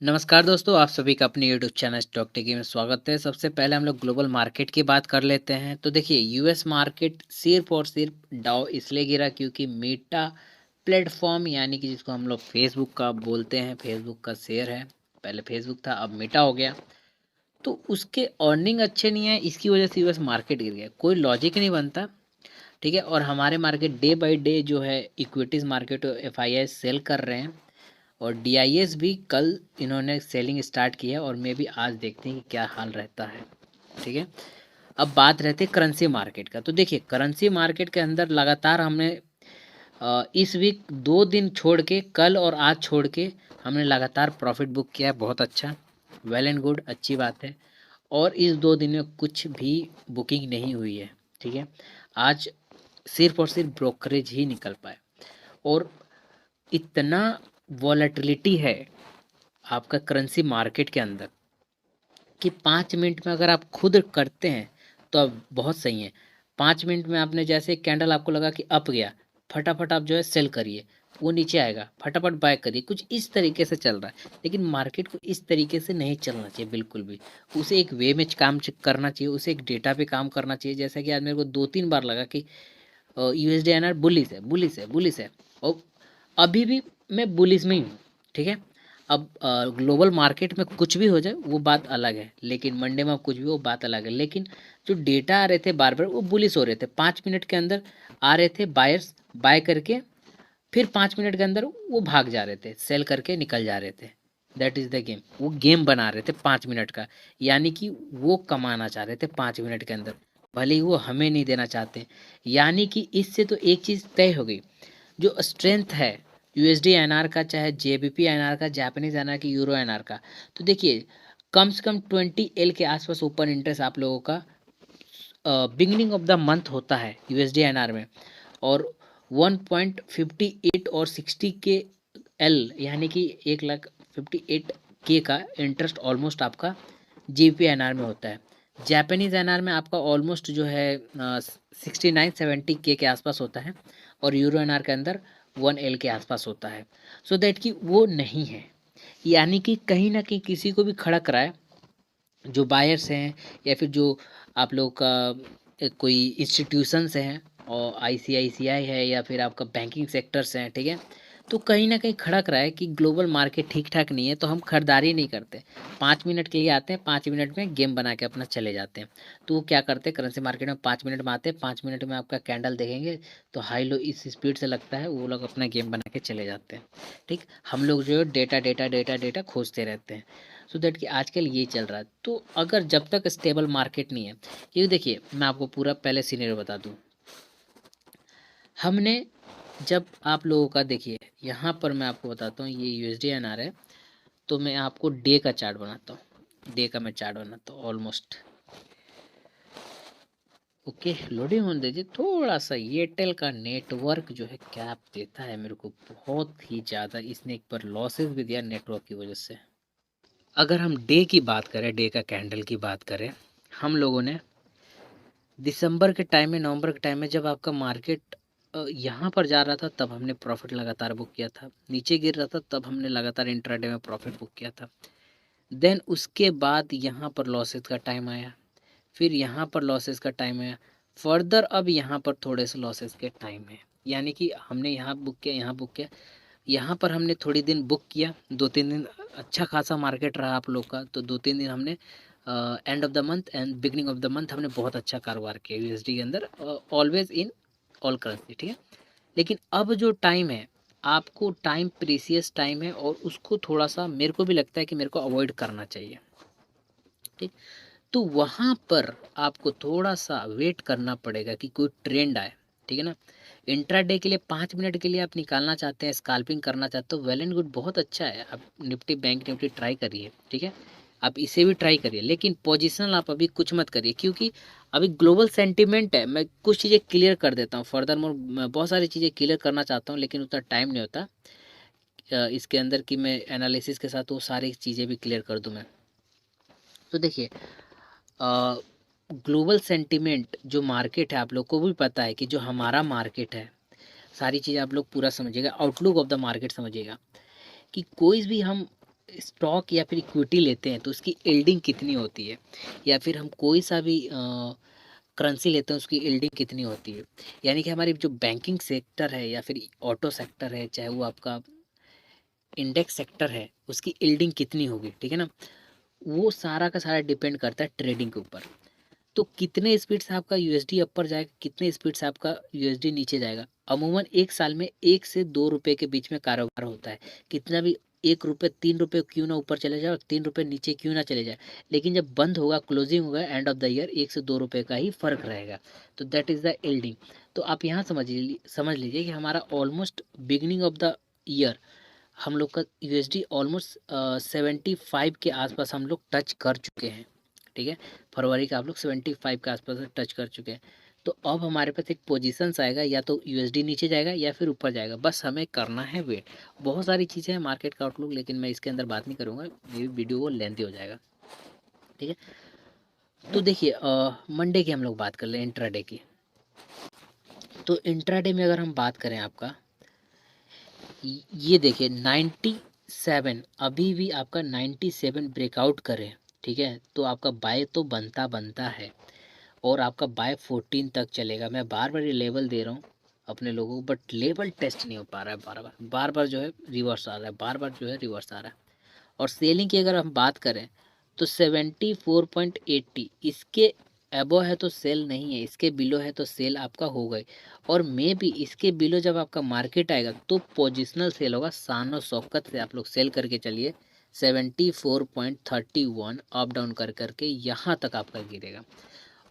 नमस्कार दोस्तों, आप सभी का अपने यूट्यूब चैनल स्टॉक टेकी में स्वागत है। सबसे पहले हम लोग ग्लोबल मार्केट की बात कर लेते हैं। तो देखिए, यूएस मार्केट सिर्फ और सिर्फ डाउ इसलिए गिरा क्योंकि मेटा प्लेटफॉर्म यानी कि जिसको हम लोग फेसबुक का बोलते हैं, फेसबुक का शेयर है। पहले फेसबुक था, अब मेटा हो गया। तो उसके अर्निंग अच्छे नहीं है, इसकी वजह से यूएस मार्केट गिर गया। कोई लॉजिक नहीं बनता, ठीक है। और हमारे मार्केट डे बाई डे जो है इक्विटीज़ मार्केट एफआईआई सेल कर रहे हैं, और डीआईएस भी कल इन्होंने सेलिंग स्टार्ट की है, और मैं भी आज देखते हैं कि क्या हाल रहता है, ठीक है। अब बात रहती है करेंसी मार्केट का। तो देखिए, करेंसी मार्केट के अंदर लगातार हमने इस वीक 2 दिन छोड़ के, कल और आज छोड़ के, हमने लगातार प्रॉफिट बुक किया है। बहुत अच्छा, वेल एंड गुड, अच्छी बात है। और इस 2 दिन में कुछ भी बुकिंग नहीं हुई है, ठीक है। आज सिर्फ और सिर्फ ब्रोकरेज ही निकल पाए, और इतना वॉलेटिलिटी है आपका करेंसी मार्केट के अंदर कि 5 मिनट में अगर आप खुद करते हैं तो अब बहुत सही है। 5 मिनट में आपने जैसे कैंडल आपको लगा कि अप गया, फटाफट आप जो है सेल करिए, वो नीचे आएगा, फटाफट बाय करिए। कुछ इस तरीके से चल रहा है, लेकिन मार्केट को इस तरीके से नहीं चलना चाहिए बिल्कुल भी। उसे एक वे में करना चाहिए, उसे एक डेटा पे काम करना चाहिए। जैसा कि आज मेरे को 2-3 बार लगा कि यूएसडी एनआर बुलिस है, बुलिस है, बुलिस है, और अभी भी मैं बुलिस में ही हूँ, ठीक है। अब ग्लोबल मार्केट में कुछ भी हो जाए वो बात अलग है, लेकिन मंडे में कुछ भी वो बात अलग है। लेकिन जो डेटा आ रहे थे बार बार वो बुलिस हो रहे थे। 5 मिनट के अंदर आ रहे थे बायर्स, बाय करके, फिर 5 मिनट के अंदर वो भाग जा रहे थे, सेल करके निकल जा रहे थे। That is the game. वो गेम बना रहे थे 5 मिनट का, यानी कि वो कमाना चाह रहे थे 5 मिनट के अंदर, भले ही वो हमें नहीं देना चाहते। यानी कि इससे तो एक चीज़ तय हो गई, जो स्ट्रेंथ है यूएसडी एनआर का, चाहे जेबीपी एनआर का, जापानीज एनआर की, यूरो एनआर का। तो देखिए, कम से कम 20 एल के आसपास ओपन इंटरेस्ट आप लोगों का बिगनिंग ऑफ द मंथ होता है यूएसडी एनआर में। और 1.58 और 60 के एल, यानी कि 1,58,000 का इंटरेस्ट ऑलमोस्ट आपका जीपी एनआर में होता है। जापानीज एनआर में आपका ऑलमोस्ट जो है 69-70 के आसपास होता है, और यूरो एनआर के अंदर 1 एल के आसपास होता है। सो दैट कि वो नहीं है, यानी कि कहीं ना कहीं किसी को भी खड़क रहा है, जो बायर्स हैं, या फिर जो आप लोग का कोई इंस्टीट्यूशंस हैं, और आईसीआईसीआई है, या फिर आपका बैंकिंग सेक्टर्स हैं, ठीक है। तो कहीं ना कहीं खड़क रहा है कि ग्लोबल मार्केट ठीक ठाक नहीं है, तो हम खरीदारी नहीं करते। 5 मिनट के लिए आते हैं, 5 मिनट में गेम बना के अपना चले जाते हैं। तो वो क्या करते हैं, करेंसी मार्केट में 5 मिनट में आते हैं, 5 मिनट में आपका कैंडल देखेंगे तो हाई लो इस स्पीड से लगता है, वो लोग अपना गेम बना के चले जाते हैं, ठीक। हम लोग जो है डेटा डेटा डेटा डेटा खोजते रहते हैं। सो दैट कि आजकल ये चल रहा है। तो अगर जब तक स्टेबल मार्केट नहीं है, ये देखिए, मैं आपको पूरा पहले सीनियर बता दूं। हमने, जब आप लोगों का देखिए, यहाँ पर मैं आपको बताता हूँ, ये यूएसडी एनआर है। तो मैं आपको डे का चार्ट बनाता हूँ, डे का मैं चार्ट बनाता हूँ ऑलमोस्ट। ओके, लोडिंग होने दीजिए थोड़ा सा। एयरटेल का नेटवर्क जो है क्या देता है मेरे को, बहुत ही ज़्यादा। इसने एक बार लॉसेस भी दिया नेटवर्क की वजह से। अगर हम डे की बात करें, डे का कैंडल की बात करें, हम लोगों ने दिसंबर के टाइम में, नवंबर के टाइम में, जब आपका मार्केट यहाँ पर जा रहा था, तब हमने प्रॉफिट लगातार बुक किया था। नीचे गिर रहा था, तब हमने लगातार इंट्राडे में प्रॉफिट बुक किया था। देन उसके बाद यहाँ पर लॉसेस का टाइम आया, फिर यहाँ पर लॉसेस का टाइम आया, फर्दर अब यहाँ पर थोड़े से लॉसेस के टाइम है। यानी कि हमने यहाँ बुक किया, यहाँ बुक किया, यहाँ पर हमने थोड़ी दिन बुक किया, 2-3 दिन अच्छा खासा मार्केट रहा आप लोग का, तो 2-3 दिन हमने end of the month and beginning of the month हमने बहुत अच्छा कारोबार किया यूएसडी के अंदर, ऑलवेज इन ऑल करेंसी, ठीक है। लेकिन अब जो टाइम है, आपको टाइम प्रीसियस टाइम है, और उसको थोड़ा सा मेरे को भी लगता है कि मेरे को अवॉइड करना चाहिए, ठीक। तो वहाँ पर आपको थोड़ा सा वेट करना पड़ेगा कि कोई ट्रेंड आए, ठीक है ना। इंट्राडे के लिए 5 मिनट के लिए आप निकालना चाहते हैं, स्काल्पिंग करना चाहते हो, वेल एंड गुड, बहुत अच्छा है। आप निफ्टी बैंक निफ्टी ट्राई करिए, ठीक है। आप इसे भी ट्राई करिए, लेकिन पोजिशनल आप अभी कुछ मत करिए, क्योंकि अभी ग्लोबल सेंटिमेंट है। मैं कुछ चीज़ें क्लियर कर देता हूँ, फर्दर मोर मैं बहुत सारी चीज़ें क्लियर करना चाहता हूँ, लेकिन उतना टाइम नहीं होता इसके अंदर कि मैं एनालिसिस के साथ वो सारी चीज़ें भी क्लियर कर दूँ मैं। तो देखिए, ग्लोबल सेंटिमेंट जो मार्केट है, आप लोग को भी पता है कि जो हमारा मार्केट है, सारी चीज़ आप लोग पूरा समझिएगा, आउटलुक ऑफ द मार्केट समझिएगा, कि कोई भी हम स्टॉक या फिर इक्विटी लेते हैं तो उसकी यील्डिंग कितनी होती है, या फिर हम कोई सा भी करेंसी लेते हैं उसकी यील्डिंग कितनी होती है। यानी कि हमारी जो बैंकिंग सेक्टर है या फिर ऑटो सेक्टर है, चाहे वो आपका इंडेक्स सेक्टर है, उसकी यील्डिंग कितनी होगी, ठीक है ना। वो सारा का सारा डिपेंड करता है ट्रेडिंग के ऊपर। तो कितने स्पीड से आपका यूएसडी अपर जाएगा, कितने स्पीड से आपका यूएसडी नीचे जाएगा। अमूमन एक साल में 1 से 2 रुपए के बीच में कारोबार होता है। कितना भी 1 रुपये 3 रुपये क्यों ना ऊपर चले जाए और 3 रुपये नीचे क्यों ना चले जाए, लेकिन जब बंद होगा, क्लोजिंग होगा एंड ऑफ द ईयर, 1 से 2 रुपये का ही फर्क रहेगा। तो दैट इज द एल्डिंग। तो आप यहाँ समझ लीजिए कि हमारा almost beginning of the year हम लोग का यूएसडी ऑलमोस्ट 75 के आसपास हम लोग टच कर चुके हैं, ठीक है। फरवरी का आप लोग 75 के आसपास टच कर चुके हैं। तो अब हमारे पास एक पोजीशंस आएगा, या तो यूएसडी नीचे जाएगा या फिर ऊपर जाएगा, बस हमें करना है वेट। बहुत सारी चीज़ें हैं मार्केट का आउटलुक, लेकिन मैं इसके अंदर बात नहीं करूँगा, मेरी वीडियो वो लेंथी हो जाएगा, ठीक है। तो देखिए मंडे की हम लोग बात कर लें, इंट्राडे की। तो इंट्राडे में अगर हम बात करें आपका, ये देखिए 97, अभी भी आपका 97 ब्रेकआउट करे, ठीक है, तो आपका बाय तो बनता बनता है, और आपका बाय 14 तक चलेगा। मैं बार बार ये लेवल दे रहा हूँ अपने लोगों को, बट लेवल टेस्ट नहीं हो पा रहा है, बार बार जो है रिवर्स आ रहा है, बार बार जो है रिवर्स आ रहा है। और सेलिंग की अगर हम बात करें तो 74.80, इसके एबो है तो सेल नहीं है, इसके बिलो है तो सेल आपका हो गई। और मे भी इसके बिलो जब आपका मार्केट आएगा तो पोजिशनल सेल होगा, शान और शौकत से आप लोग सेल करके चलिए। 74.31 अप डाउन कर करके यहाँ तक आपका गिरेगा,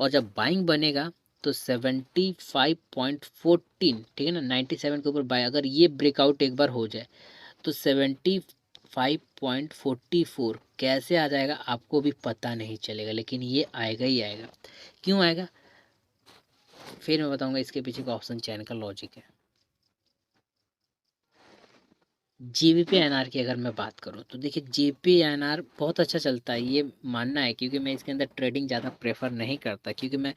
और जब बाइंग बनेगा तो 75.14, ठीक है ना, 97 के ऊपर बाय, अगर ये ब्रेकआउट एक बार हो जाए तो 75.44 कैसे आ जाएगा आपको भी पता नहीं चलेगा, लेकिन ये आएगा ही आएगा। क्यों आएगा, फिर मैं बताऊंगा इसके पीछे का ऑप्शन चयन का लॉजिक है। जीबीपी एनआर की अगर मैं बात करूं तो देखिए जीबीपी एनआर बहुत अच्छा चलता है, ये मानना है, क्योंकि मैं इसके अंदर ट्रेडिंग ज़्यादा प्रेफर नहीं करता, क्योंकि मैं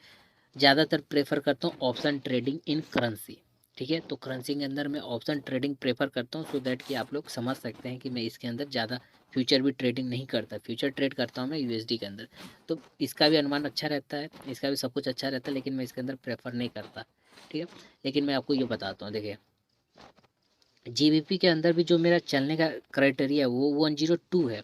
ज़्यादातर प्रेफर करता हूँ ऑप्शन ट्रेडिंग इन करेंसी, ठीक है। तो करेंसी के अंदर मैं ऑप्शन ट्रेडिंग प्रेफर करता हूँ, सो दैट कि आप लोग समझ सकते हैं कि मैं इसके अंदर ज़्यादा फ्यूचर भी ट्रेडिंग नहीं करता, फ्यूचर ट्रेड करता हूँ मैं यूएसडी के अंदर। तो इसका भी अनुमान अच्छा रहता है, इसका भी सब कुछ अच्छा रहता है, लेकिन मैं इसके अंदर प्रेफर नहीं करता, ठीक है। लेकिन मैं आपको ये बताता हूँ, देखिए जीबीपी के अंदर भी जो मेरा चलने का क्राइटेरिया है वो 102 है।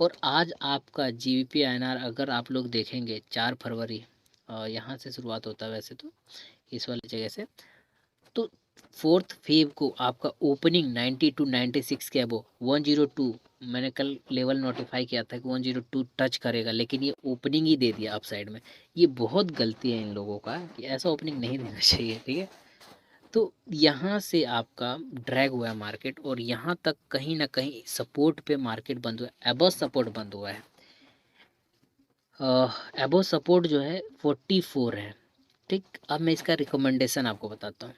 और आज आपका जीबीपी आईएनआर अगर आप लोग देखेंगे 4 फरवरी, यहाँ से शुरुआत होता है वैसे तो, इस वाली जगह से, तो 4 फेब को आपका ओपनिंग 90 to 96 के अबो 102, मैंने कल लेवल नोटिफाई किया था कि 102 टच करेगा, लेकिन ये ओपनिंग ही दे दिया अप साइड में। ये बहुत गलती है इन लोगों का कि ऐसा ओपनिंग नहीं देना चाहिए, ठीक है। तो यहाँ से आपका ड्रैग हुआ है मार्केट, और यहाँ तक कहीं ना कहीं सपोर्ट पे मार्केट बंद हुआ है, एबव सपोर्ट बंद हुआ है। एबव सपोर्ट जो है 44 है, ठीक। अब मैं इसका रिकमेंडेशन आपको बताता हूँ।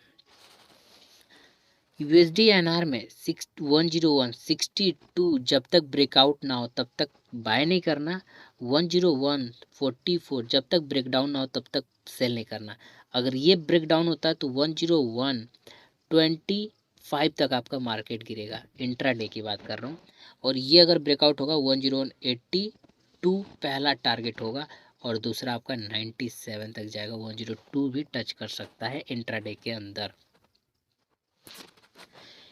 यूएसडी एनआर में 10162 जब तक ब्रेकआउट ना हो तब तक बाय नहीं करना, 10144 जब तक ब्रेकडाउन ना हो तब तक सेल नहीं करना। अगर ये ब्रेकडाउन होता है तो 10125 तक आपका मार्केट गिरेगा, इंट्राडे की बात कर रहा हूँ। और ये अगर ब्रेकआउट होगा 10182 पहला टारगेट होगा, और दूसरा आपका 97 तक जाएगा, 102 भी टच कर सकता है इंट्राडे के अंदर।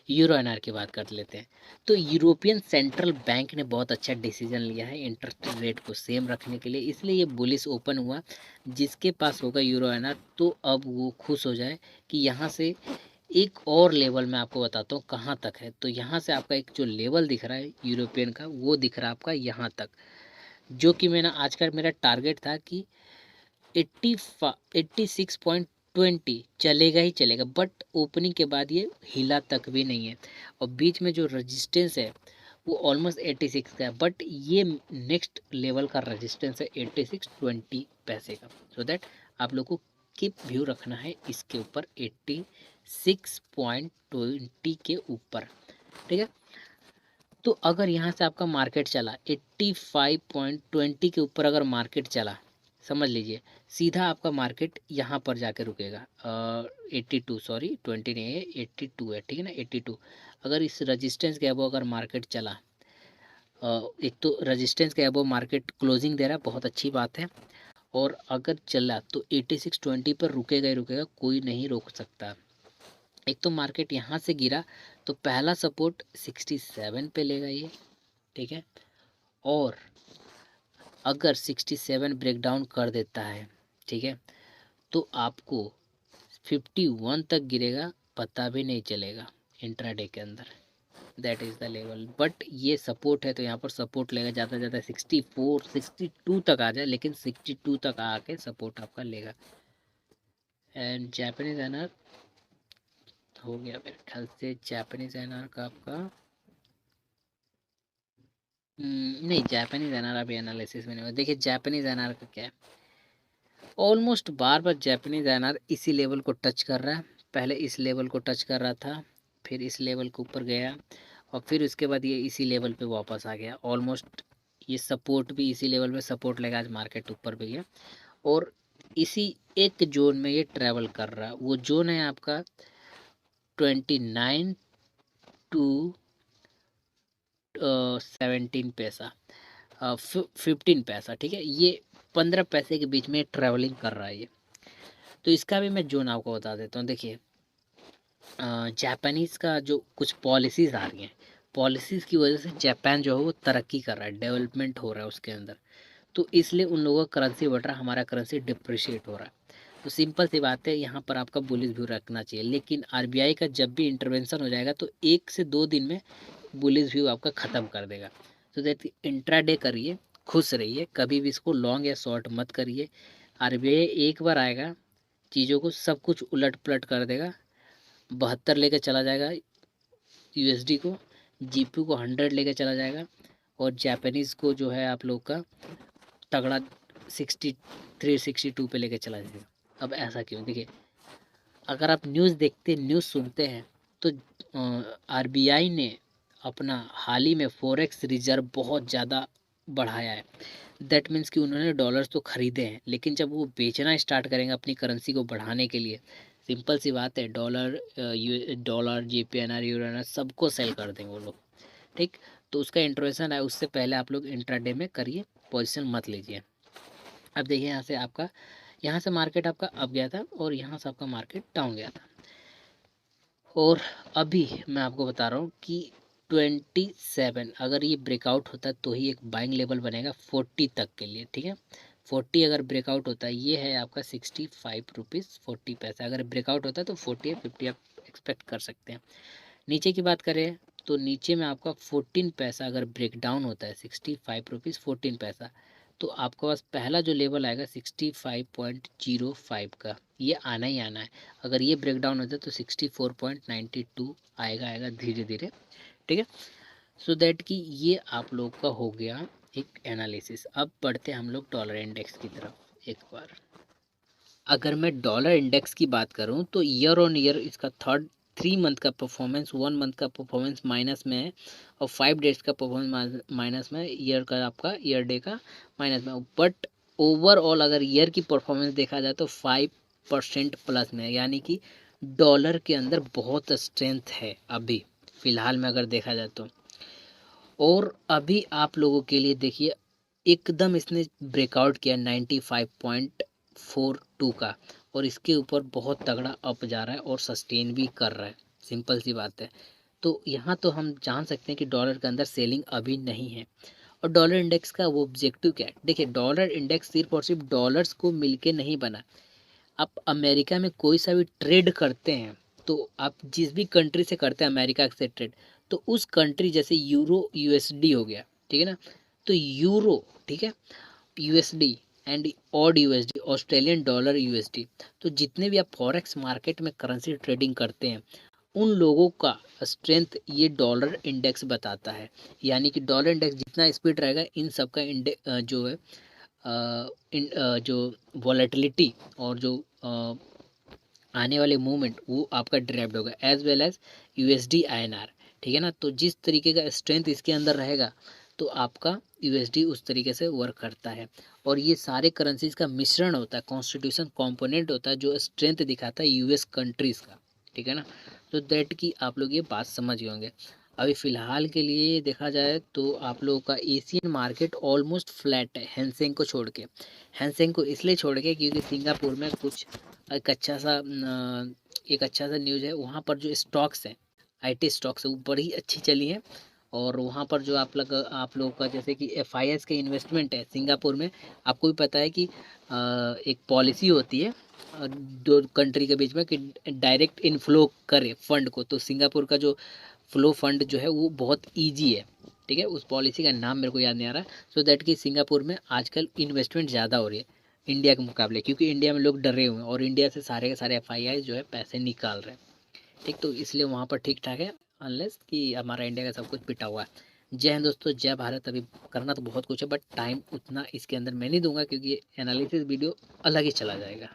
यूरो एनआर की बात कर लेते हैं। तो यूरोपियन सेंट्रल बैंक ने बहुत अच्छा डिसीजन लिया है इंटरेस्ट रेट को सेम रखने के लिए, इसलिए ये बुलिश ओपन हुआ। जिसके पास होगा यूरो एनआर तो अब वो खुश हो जाए कि यहाँ से एक और लेवल मैं आपको बताता हूँ कहाँ तक है। तो यहाँ से आपका एक जो लेवल दिख रहा है यूरोपियन का, वो दिख रहा है आपका यहाँ तक, जो कि मैंने आज का मेरा टारगेट था कि 86.20 चलेगा ही चलेगा, बट ओपनिंग के बाद ये हिला तक भी नहीं है। और बीच में जो रजिस्टेंस है वो ऑलमोस्ट 86 का है, बट ये नेक्स्ट लेवल का रजिस्टेंस है 86.20 पैसे का। सो दैट आप लोग को कीप व्यू रखना है इसके ऊपर 86.20 के ऊपर, ठीक है। तो अगर यहाँ से आपका मार्केट चला 85.20 के ऊपर, अगर मार्केट चला, समझ लीजिए सीधा आपका मार्केट यहाँ पर जाके रुकेगा। 82, सॉरी 20 नहीं है, 82 है, ठीक है ना, 82। अगर इस रजिस्टेंस के अबव अगर मार्केट चला एक तो रेजिस्टेंस के अबव मार्केट क्लोजिंग दे रहा है, बहुत अच्छी बात है। और अगर चला तो 8620 पर रुकेगा ही रुकेगा, कोई नहीं रोक सकता। एक तो मार्केट यहाँ से गिरा तो पहला सपोर्ट 67 पे लेगा ये, ठीक है। और अगर 67 ब्रेक डाउन कर देता है, ठीक है, तो आपको 51 तक गिरेगा, पता भी नहीं चलेगा इंट्राडे के अंदर। That is the level. But ये सपोर्ट है तो यहाँ पर सपोर्ट लेगा, ज़्यादा से ज़्यादा 64 62 तक आ जाए, लेकिन 62 तक आके सपोर्ट आपका लेगा। एंड जापानीज एनआर हो गया मेरे ख्याल से, जापानीज एनआर का आपका नहीं, जापानीज एनआर अभी एनालिसिस में नहीं हुआ। देखिए जापानीज एनआर का क्या है, ऑलमोस्ट बार बार जापानीज एनआर इसी लेवल को टच कर रहा है। पहले इस लेवल को टच कर रहा था, फिर इस लेवल के ऊपर गया, और फिर उसके बाद ये इसी लेवल पे वापस आ गया। ऑलमोस्ट ये सपोर्ट भी इसी लेवल पे सपोर्ट लेगा, आज मार्केट ऊपर भी गया और इसी एक जोन में ये ट्रैवल कर रहा है। वो जोन है आपका 29 टू 17 पैसा, 15 पैसा, ठीक है। ये 15 पैसे के बीच में ट्रैवलिंग कर रहा है ये। तो इसका भी मैं जोन आपको बता देता हूँ। देखिए जापानीज़ का जो कुछ पॉलिसीज़ आ रही हैं, पॉलिसीज़ की वजह से जापान जो है वो तरक्की कर रहा है, डेवलपमेंट हो रहा है उसके अंदर। तो इसलिए उन लोगों का करेंसी बढ़ रहा है, हमारा करेंसी डिप्रिशिएट हो रहा है। तो सिंपल सी बात है, यहाँ पर आपका बुलिश व्यू रखना चाहिए। लेकिन आरबीआई का जब भी इंटरवेंशन हो जाएगा तो 1 से 2 दिन में बुलिश व्यू आपका ख़त्म कर देगा। तो दैट इंट्राडे करिए, खुश रहिए, कभी भी इसको लॉन्ग या शॉर्ट मत करिए। आरबीआई एक बार आएगा, चीज़ों को सब कुछ उलट पलट कर देगा। 72 लेके चला जाएगा यूएसडी को, जीपी को 100 लेके चला जाएगा, और जापानीज़ को जो है आप लोग का तगड़ा 63 62 पे लेके चला जाएगा। अब ऐसा क्यों? देखिए अगर आप न्यूज़ देखते न्यूज़ सुनते हैं तो आरबीआई ने अपना हाल ही में फॉरेक्स रिजर्व बहुत ज़्यादा बढ़ाया है। दैट मीन्स कि उन्होंने डॉलर्स तो खरीदे हैं, लेकिन जब वो बेचना स्टार्ट करेंगे अपनी करेंसी को बढ़ाने के लिए, सिंपल सी बात है, डॉलर जेपीएनआर यूरोनर सबको सेल कर देंगे वो लोग, ठीक। तो उसका इंट्रोडक्शन है, उससे पहले आप लोग इंट्राडे में करिए, पोजीशन मत लीजिए। अब देखिए यहाँ से मार्केट आपका अप गया था और यहाँ से आपका मार्केट डाउन गया था। और अभी मैं आपको बता रहा हूँ कि 27 अगर ये ब्रेकआउट होता है तो ही एक बाइंग लेवल बनेगा 40 तक के लिए, ठीक है। 40 अगर ब्रेकआउट होता है, ये है आपका 65 रुपीज़ 40 पैसा। अगर ब्रेकआउट होता है तो 40 या 50 आप एक्सपेक्ट कर सकते हैं। नीचे की बात करें तो नीचे में आपका 14 पैसा अगर ब्रेक डाउन होता है, 65 रुपीज़ 14 पैसा, तो आपके पास पहला जो लेवल आएगा 65.05 का, ये आना ही आना है। अगर ये ब्रेक डाउन होता है तो 64.92 आएगा धीरे धीरे, ठीक है। सो दैट कि ये आप लोग का हो गया एक एनालिसिस। अब बढ़ते हैं हम लोग डॉलर इंडेक्स की तरफ एक बार। अगर मैं डॉलर इंडेक्स की बात करूं तो ईयर ऑन ईयर इसका 3 मंथ का परफॉर्मेंस 1 मंथ का परफॉर्मेंस माइनस में है, और 5 डेज का परफॉर्मेंस माइनस में, ईयर का आपका ईयर डे का माइनस में। बट ओवरऑल अगर ईयर की परफॉर्मेंस देखा जाए तो 5% प्लस में है, यानी कि डॉलर के अंदर बहुत स्ट्रेंथ है अभी फ़िलहाल में अगर देखा जाए तो। और अभी आप लोगों के लिए देखिए एकदम इसने ब्रेकआउट किया 95.42 का, और इसके ऊपर बहुत तगड़ा अप जा रहा है और सस्टेन भी कर रहा है। सिंपल सी बात है। तो यहाँ तो हम जान सकते हैं कि डॉलर के अंदर सेलिंग अभी नहीं है। और डॉलर इंडेक्स का वो ऑब्जेक्टिव क्या है? देखिए डॉलर इंडेक्स सिर्फ और सिर्फ डॉलर्स को मिलके नहीं बना। आप अमेरिका में कोई सा भी ट्रेड करते हैं तो आप जिस भी कंट्री से करते हैं अमेरिका से ट्रेड, तो उस कंट्री जैसे यूरो यूएसडी हो गया, ठीक है ना, तो यूरो, ठीक है, USD and odd USD Australian dollar USD, तो जितने भी आप फॉरेक्स मार्केट में करेंसी ट्रेडिंग करते हैं उन लोगों का स्ट्रेंथ ये डॉलर इंडेक्स बताता है। यानी कि डॉलर इंडेक्स जितना स्पीड रहेगा इन सब का जो है जो वॉलेटिलिटी और जो आने वाले मूवमेंट वो आपका ड्राइव्ड होगा, as well as USD INR, ठीक है ना। तो जिस तरीके का स्ट्रेंथ इसके अंदर रहेगा तो आपका यूएसडी उस तरीके से वर्क करता है। और ये सारे करेंसीज का मिश्रण होता है, कॉन्स्टिट्यूशन कंपोनेंट होता है जो स्ट्रेंथ दिखाता है यूएस कंट्रीज़ का, ठीक है ना। तो दैट की आप लोग ये बात समझ गए होंगे। अभी फ़िलहाल के लिए देखा जाए तो आप लोगों का एशियन मार्केट ऑलमोस्ट फ्लैट है हैंसेंग को छोड़ के। हैंसेंग को इसलिए छोड़ के क्योंकि सिंगापुर में कुछ एक अच्छा सा न्यूज़ है, वहाँ पर जो स्टॉक्स हैं, आईटी स्टॉक्स है वो बड़ी अच्छी चली हैं। और वहाँ पर जो आप लोगों का जैसे कि एफआईएस के इन्वेस्टमेंट है सिंगापुर में, आपको भी पता है कि एक पॉलिसी होती है दो कंट्री के बीच में कि डायरेक्ट इनफ्लो करे फंड को, तो सिंगापुर का जो फ्लो फंड जो है वो बहुत ईजी है। ठीक है, उस पॉलिसी का नाम मेरे को याद नहीं आ रहा। सो दैट कि सिंगापुर में आजकल इन्वेस्टमेंट ज़्यादा हो रही है इंडिया के मुकाबले, क्योंकि इंडिया में लोग डरे हुए हैं और इंडिया से सारे के सारे एफआईआई जो है पैसे निकाल रहे हैं। ठीक, तो इसलिए वहाँ पर ठीक ठाक है, अनलेस कि हमारा इंडिया का सब कुछ पिटा हुआ है। जय हिंद दोस्तों, जय भारत। अभी करना तो बहुत कुछ है बट टाइम उतना इसके अंदर मैं नहीं दूंगा, क्योंकि एनालिसिस वीडियो अलग ही चला जाएगा।